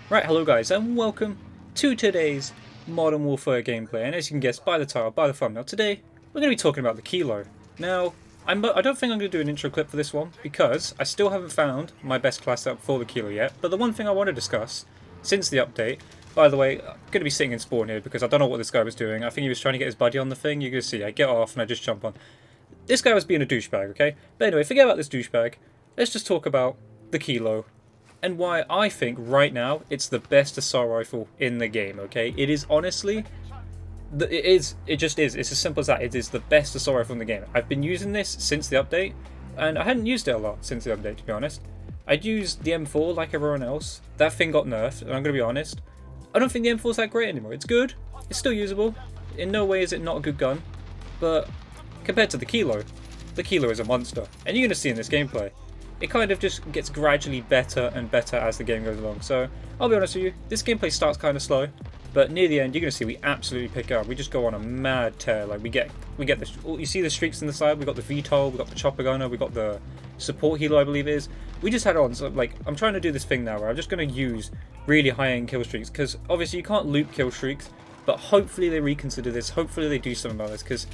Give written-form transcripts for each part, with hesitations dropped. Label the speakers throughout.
Speaker 1: Right, hello guys, and welcome to today's Modern Warfare gameplay. And as you can guess by the title, by the thumbnail, today we're going to be talking about the Kilo. Now, I don't think I'm going to do an intro clip for this one because I still haven't found my best class setup for the Kilo yet. But the one thing I want to discuss since the update, by the way, I'm going to be sitting in spawn here because I don't know what this guy was doing. I think he was trying to get his buddy on the thing. You can see I get off and I just jump on. This guy was being a douchebag, okay? But anyway, forget about this douchebag. Let's just talk about the Kilo and why I think right now it's the best assault rifle in the game. Okay, it is honestly, it just is. It's as simple as that. It is the best assault rifle in the game. I've been using this since the update, and I hadn't used it a lot since the update, to be honest. I'd used the M4 like everyone else. That thing got nerfed, and I'm gonna be honest, I don't think the M4 is that great anymore. It's good, it's still usable. In no way is it not a good gun, but compared to the Kilo is a monster, and you're gonna see in this gameplay. It kind of just gets gradually better and better as the game goes along. So I'll be honest with you, this gameplay starts kind of slow, but near the end you're going to see we absolutely pick up. We just go on a mad tear. Like we get this. You see the streaks in the side. We got the VTOL, we got the chopper gunner, we got the support healer, I believe it is. We just had on. So like I'm trying to do this thing now where I'm just going to use really high-end kill streaks because obviously you can't loop kill streaks, but hopefully they reconsider this. Hopefully they do something about this because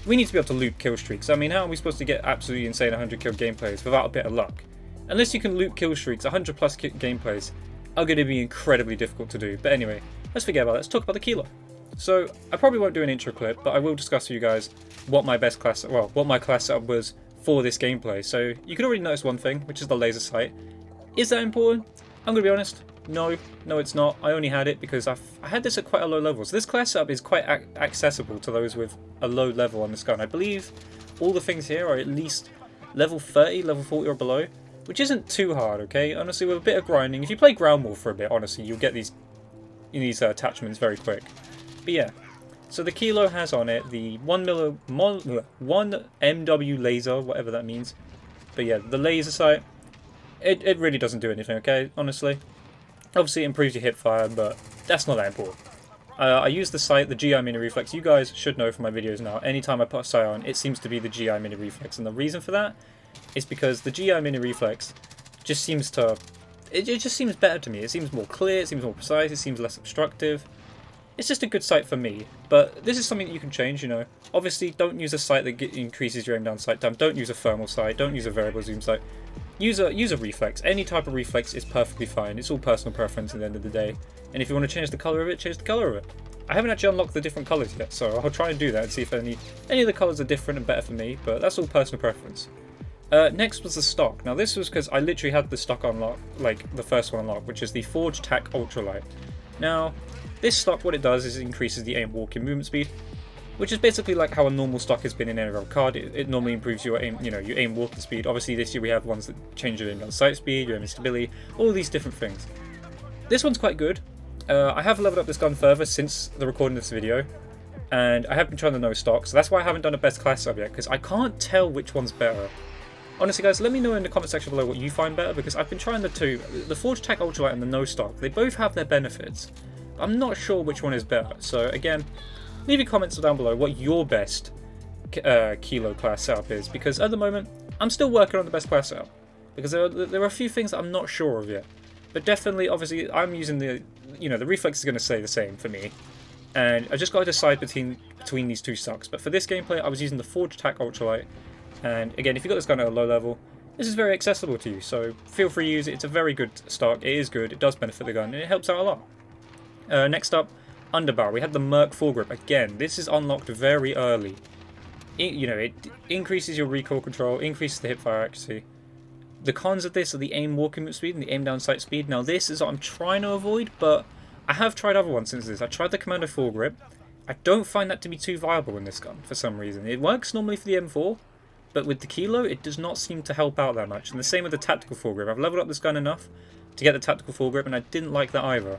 Speaker 1: we need to be able to loop kill streaks. I mean, how are we supposed to get absolutely insane 100 kill gameplays without a bit of luck? Unless you can loop kill streaks, 100 plus gameplays are going to be incredibly difficult to do. But anyway, let's forget about that. Let's talk about the Kilo. So I probably won't do an intro clip, but I will discuss with you guys what my class setup was for this gameplay. So you can already notice one thing, which is the laser sight. Is that important? I'm going to be honest. No, it's not. I only had it because I had this at quite a low level. So this class setup is quite accessible to those with a low level on this gun. I believe all the things here are at least level 30, level 40 or below, which isn't too hard, okay? Honestly, with a bit of grinding, if you play ground war for a bit, honestly, you'll get these attachments very quick. But yeah, so the Kilo has on it the 1 MW laser, whatever that means. But yeah, the laser sight, it really doesn't do anything, okay? Honestly. Obviously it improves your hip fire, but that's not that important. I use the sight, the GI Mini Reflex. You guys should know from my videos now, anytime I put a sight on, it seems to be the GI Mini Reflex. And the reason for that is because the GI Mini Reflex just seems to... It just seems better to me. It seems more clear, it seems more precise, it seems less obstructive. It's just a good sight for me. But this is something that you can change, you know. Obviously, don't use a sight that increases your aim down sight time. Don't use a thermal sight. Don't use a variable zoom sight. Use a reflex. Any type of reflex is perfectly fine. It's all personal preference at the end of the day. And if you want to change the colour of it, change the colour of it. I haven't actually unlocked the different colours yet, so I'll try and do that and see if any of the colours are different and better for me, but that's all personal preference. Next was the stock. Now this was because I literally had the stock unlocked, like the first one unlocked, which is the Forge Tac Ultralight. Now, this stock, what it does is it increases the aim walking movement speed, which is basically like how a normal stock has been in any other card. It normally improves your aim, your aim walking speed. Obviously this year we have ones that change your aim down sight speed, your aim stability, all these different things. This one's quite good. I have leveled up this gun further since the recording of this video, and I have been trying the no stock, so that's why I haven't done a best class sub yet, because I can't tell which one's better. Honestly guys, let me know in the comment section below what you find better, because I've been trying the two. The Forge Tac Ultralight and the no stock, they both have their benefits. I'm not sure which one is better, so again, leave your comments down below what your best Kilo class setup is, because at the moment I'm still working on the best class setup, because there are a few things that I'm not sure of yet. But definitely, obviously, I'm using the reflex is going to stay the same for me, and I just got to decide between these two stocks. But for this gameplay, I was using the Forge Tac Ultralight, and again, if you got this gun at a low level, this is very accessible to you, so feel free to use it. It's a very good stock. It is good. It does benefit the gun, and it helps out a lot. Next up, underbarrel. We had the Merc foregrip. Again, this is unlocked very early. It increases your recoil control, increases the hipfire accuracy. The cons of this are the aim walking speed and the aim down sight speed. Now this is what I'm trying to avoid, but I have tried other ones since this. I tried the Commando foregrip. I don't find that to be too viable in this gun for some reason. It works normally for the M4, but with the Kilo, it does not seem to help out that much. And the same with the tactical foregrip. I've leveled up this gun enough to get the tactical foregrip, and I didn't like that either.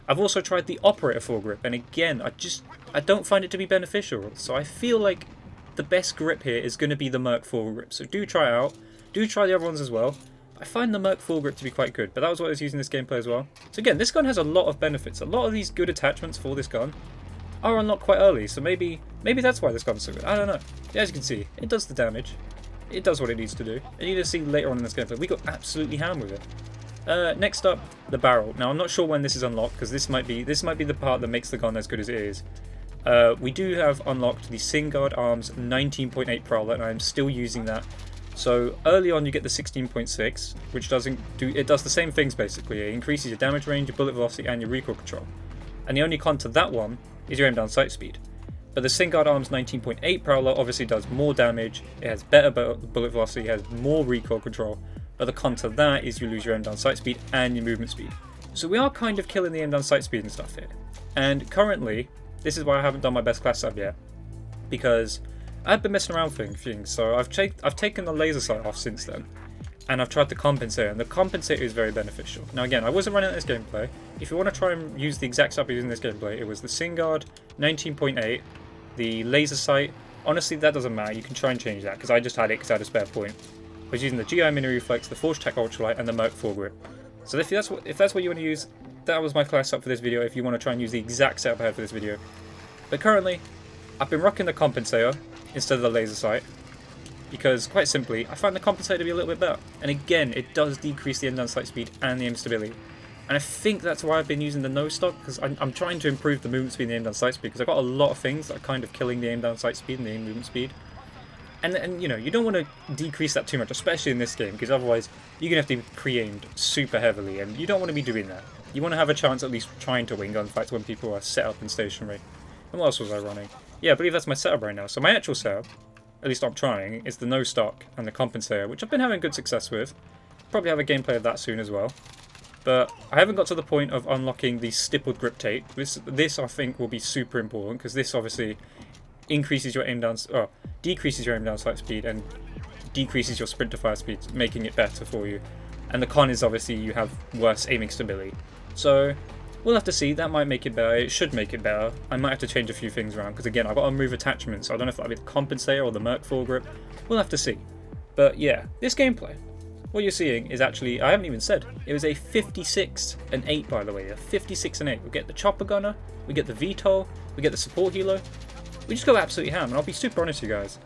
Speaker 1: I've also tried the operator foregrip, and again, I don't find it to be beneficial. So I feel like the best grip here is going to be the Merc foregrip. So do try it out. Do try the other ones as well. I find the Merc foregrip to be quite good, but that was what I was using this gameplay as well. So again, this gun has a lot of benefits. A lot of these good attachments for this gun are unlocked quite early, so maybe that's why this gun's so good. I don't know. As you can see, it does the damage. It does what it needs to do. And you just see later on in this gameplay, we got absolutely hammered with it. Next up, the barrel. Now I'm not sure when this is unlocked because this might be the part that makes the gun as good as it is. We do have unlocked the Singard Arms 19.8 Prowler, and I'm still using that. So early on you get the 16.6, which does the same things basically. It increases your damage range, your bullet velocity, and your recoil control. And the only con to that one is your aim down sight speed. But the Singard Arms 19.8 Prowler obviously does more damage, it has better bullet velocity, it has more recoil control, but the con to that is you lose your aim down sight speed and your movement speed. So we are kind of killing the aim down sight speed and stuff here. And currently, this is why I haven't done my best class setup yet, because I've been messing around with things, so I've taken the laser sight off since then, and I've tried the compensator, and the compensator is very beneficial. Now again, I wasn't running this gameplay. If you want to try and use the exact setup using this gameplay, it was the Singard 19.8, the laser sight. Honestly, that doesn't matter, you can try and change that, because I just had it because I had a spare point. I was using the GI Mini Reflex, the Forge Tech Ultralight, and the Merc Foregrip. So if that's what you want to use, that was my class setup for this video, if you want to try and use the exact setup I had for this video. But currently, I've been rocking the compensator instead of the laser sight, because quite simply, I find the compensator to be a little bit better. And again, it does decrease the aim down sight speed and the aim stability. And I think that's why I've been using the no stock, because I'm trying to improve the movement speed and the aim down sight speed, because I've got a lot of things that are kind of killing the aim down sight speed and the aim movement speed. And you know, you don't want to decrease that too much, especially in this game, because otherwise you're going to have to be pre-aimed super heavily, and you don't want to be doing that. You want to have a chance at least trying to win gunfights when people are set up and stationary. And what else was I running? Yeah, I believe that's my setup right now. So my actual setup, at least I'm trying, is the no stock and the compensator, which I've been having good success with. Probably have a gameplay of that soon as well. But I haven't got to the point of unlocking the stippled grip tape. This I think will be super important, because this obviously increases your aim down, decreases your aim down sight speed and decreases your sprint to fire speed, making it better for you. And the con is obviously you have worse aiming stability. So we'll have to see, that might make it better, it should make it better. I might have to change a few things around, because again, I've got to remove attachments, so I don't know if that'll be the compensator or the Merc Foregrip. We'll have to see. But yeah, this gameplay, what you're seeing is actually, I haven't even said, it was a 56 and 8 by the way, a 56 and 8. We get the chopper gunner, we get the VTOL, we get the support healer. We just go absolutely ham, and I'll be super honest with you guys.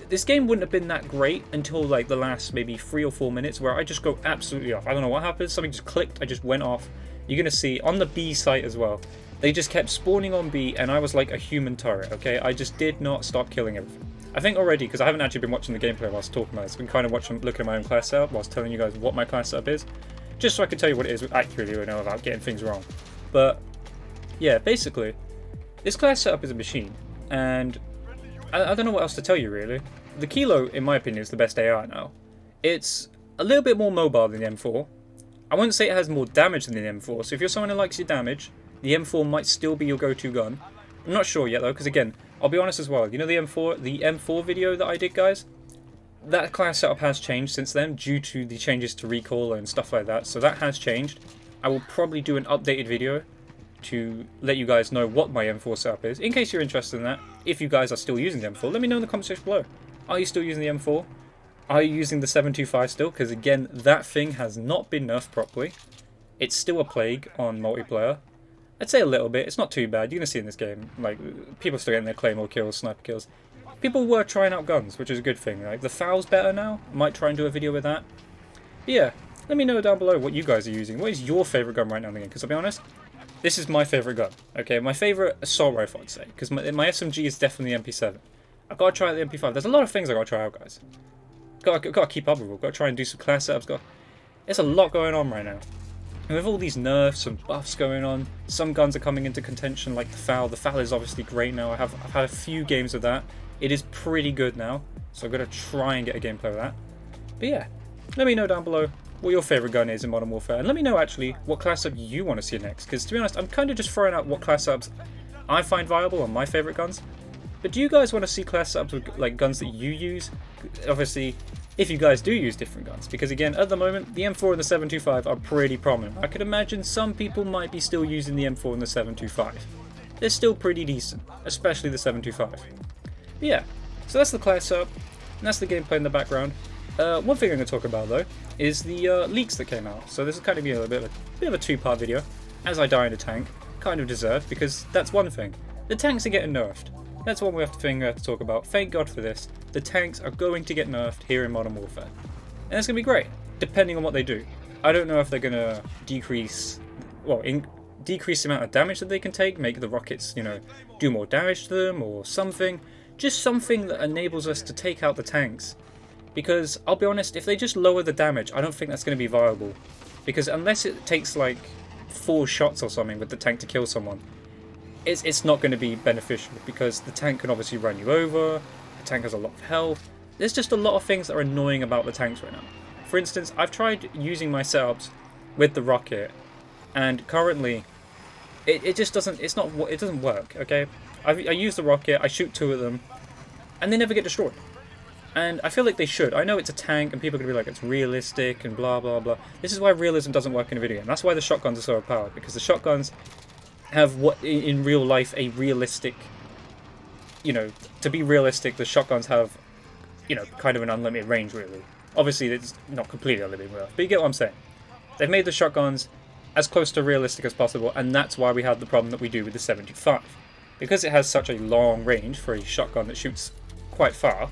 Speaker 1: This game wouldn't have been that great until like the last maybe 3 or 4 minutes, where I just go absolutely off. I don't know what happened, something just clicked, I just went off. You're going to see on the B site as well, they just kept spawning on B, and I was like a human turret, okay? I just did not stop killing everything. I think already, because I haven't actually been watching the gameplay whilst talking about it, I've been kind of looking at my own class setup whilst telling you guys what my class setup is, just so I can tell you what it is accurately, you know, without getting things wrong. But yeah, basically, this class setup is a machine, and I don't know what else to tell you really. The Kilo, in my opinion, is the best AR now. It's a little bit more mobile than the M4. I wouldn't say it has more damage than the M4, so if you're someone who likes your damage, the M4 might still be your go-to gun. I'm not sure yet though, because again, I'll be honest as well, you know the M4 video that I did, guys? That class setup has changed since then, due to the changes to recoil and stuff like that, so that has changed. I will probably do an updated video to let you guys know what my M4 setup is, in case you're interested in that. If you guys are still using the M4, let me know in the comment section below. Are you still using the M4? Are you using the 725 still? Because again, that thing has not been nerfed properly. It's still a plague on multiplayer. I'd say a little bit, it's not too bad. You're going to see in this game, like, people still getting their claymore kills, sniper kills. People were trying out guns, which is a good thing. Like, the FAL's better now. Might try and do a video with that. But yeah, let me know down below what you guys are using. What is your favourite gun right now in the game? Because I'll be honest, this is my favourite gun. Okay, my favourite assault rifle, I'd say. Because my SMG is definitely the MP7. I've got to try out the MP5. There's a lot of things I've got to try out, guys. Got to keep up with it. Got to try and do some class setups. There's a lot going on right now. And with all these nerfs and buffs going on, some guns are coming into contention, like the FAL. The FAL is obviously great now. I've had a few games of that. It is pretty good now. So I'm going to try and get a gameplay of that. But yeah, let me know down below what your favourite gun is in Modern Warfare. And let me know actually what class setup you want to see next. Because to be honest, I'm kind of just throwing out what class setups I find viable on my favourite guns. But do you guys want to see class setups with like guns that you use? Obviously, if you guys do use different guns, because again, at the moment, the M4 and the 725 are pretty prominent. I could imagine some people might be still using the M4 and the 725. They're still pretty decent, especially the 725. But yeah, so that's the class setup, and that's the gameplay in the background. One thing I'm going to talk about though is the leaks that came out. So this is kind of a bit of a two-part video. As I die in a tank, kind of deserved, because that's one thing. The tanks are getting nerfed. That's one we have to talk about. Thank God for this. The tanks are going to get nerfed here in Modern Warfare. And it's going to be great, depending on what they do. I don't know if they're going to decrease the amount of damage that they can take, make the rockets, you know, do more damage to them or something. Just something that enables us to take out the tanks. Because, I'll be honest, if they just lower the damage, I don't think that's going to be viable. Because unless it takes like 4 shots or something with the tank to kill someone, it's not going to be beneficial. Because the tank can obviously run you over, the tank has a lot of health. There's just a lot of things that are annoying about the tanks right now. For instance, I've tried using my setups with the rocket, and currently it just doesn't, it doesn't work, okay? I use the rocket, I shoot 2 of them, and they never get destroyed. And I feel like they should. I know it's a tank, and people are going to be like, it's realistic, and blah, blah, blah. This is why realism doesn't work in a video game. That's why the shotguns are so overpowered, because the shotguns have what, in real life, a realistic, you know, to be realistic, the shotguns have, you know, kind of an unlimited range, really. Obviously, it's not completely unlimited, but you get what I'm saying. They've made the shotguns as close to realistic as possible, and that's why we have the problem that we do with the 75. Because it has such a long range for a shotgun that shoots quite far,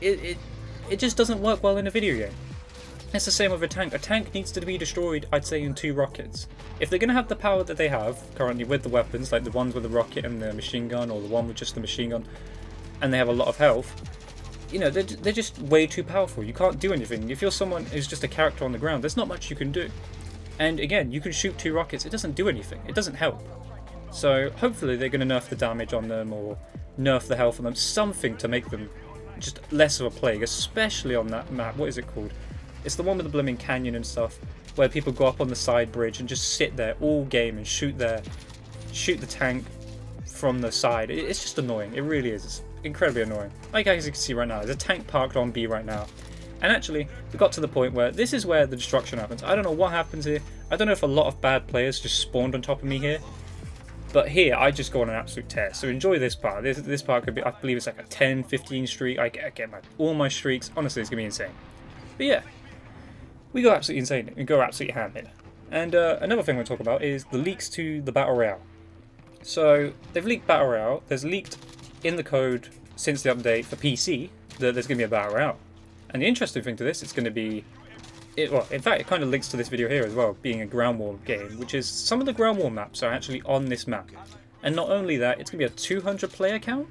Speaker 1: it just doesn't work well in a video game. It's the same with a tank. A tank needs to be destroyed, I'd say, in 2 rockets. If they're going to have the power that they have currently with the weapons, like the ones with the rocket and the machine gun, or the one with just the machine gun, and they have a lot of health, you know, they're just way too powerful. You can't do anything. If you're someone who's just a character on the ground, there's not much you can do. And again, you can shoot 2 rockets, it doesn't do anything. It doesn't help. So hopefully they're going to nerf the damage on them, or nerf the health on them, something to make them just less of a plague, especially on that map. What is it called? It's the one with the blooming canyon and stuff, where people go up on the side bridge and just sit there all game and shoot the tank from the side. It's just annoying. It really is. It's incredibly annoying. Like as you can see right now, there's a tank parked on B right now. And actually, we got to the point where this is where the destruction happens. I don't know what happens here. I don't know if a lot of bad players just spawned on top of me here. But here, I just go on an absolute tear. So enjoy this part. This part could be, I believe it's like a 10, 15 streak. I get all my streaks. Honestly, it's going to be insane. But yeah, we go absolutely insane. We go absolutely ham here. And another thing we'll talk about is the leaks to the Battle Royale. So they've leaked Battle Royale. There's leaked in the code since the update for PC that there's going to be a Battle Royale. And the interesting thing to this, it's going to be, well, in fact, it kind of links to this video here as well, being a ground war game, which is some of the ground war maps are actually on this map. And not only that, it's going to be a 200 player count.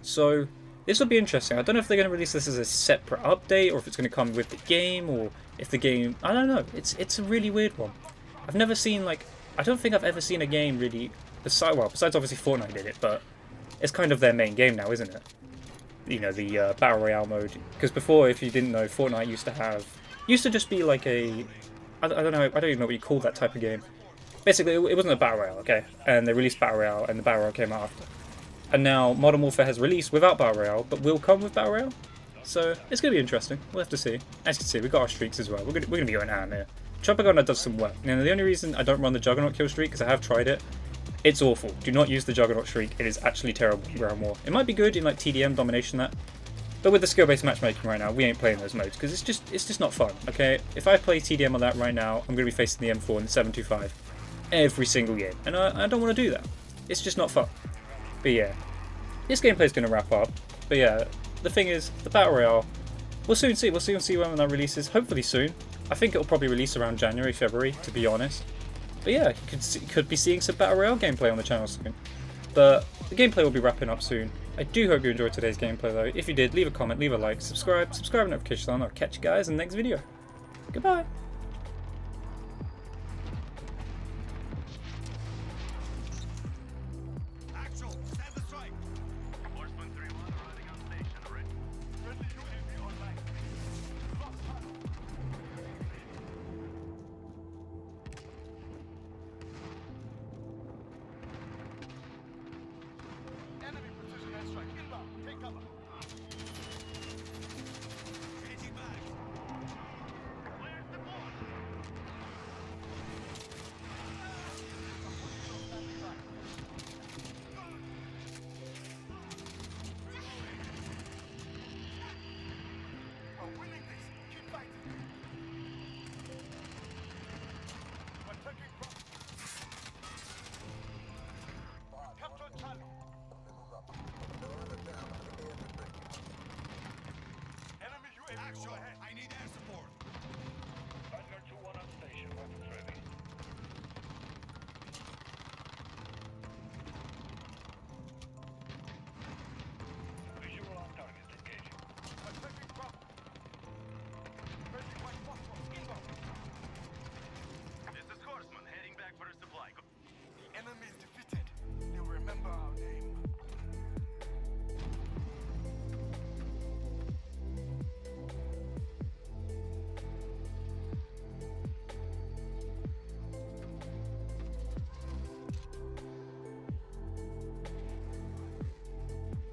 Speaker 1: So this will be interesting. I don't know if they're going to release this as a separate update, or if it's going to come with the game, or if the game, I don't know. It's a really weird one. I've never seen, like, I don't think I've ever seen a game really, besides obviously Fortnite did it, but it's kind of their main game now, isn't it? You know, the Battle Royale mode. Because before, if you didn't know, Fortnite used to just be like a, I don't know, I don't even know what you call that type of game. Basically, it wasn't a Battle Royale, okay? And they released Battle Royale, and the Battle Royale came out after. And now Modern Warfare has released without Battle Royale, but will come with Battle Royale. So it's going to be interesting. We'll have to see. As you can see, we've got our streaks as well. We're going to be going ham here. Chopper Gunner does some work. Now, the only reason I don't run the Juggernaut kill streak, because I have tried it, it's awful. Do not use the Juggernaut streak. It is actually terrible in Ground War. It might be good in like TDM, Domination, that. But with the skill-based matchmaking right now, we ain't playing those modes, because it's just not fun, okay? If I play TDM on that right now, I'm going to be facing the M4 and the 725 every single game. And I don't want to do that. It's just not fun. But yeah, this gameplay is going to wrap up. But yeah, the thing is, the Battle Royale, we'll soon see. We'll soon see when that releases. Hopefully soon. I think it'll probably release around January, February, to be honest. But yeah, you could be seeing some Battle Royale gameplay on the channel soon. But the gameplay will be wrapping up soon. I do hope you enjoyed today's gameplay though. If you did, leave a comment, leave a like, subscribe and notification on. I'll catch you guys in the next video. Goodbye!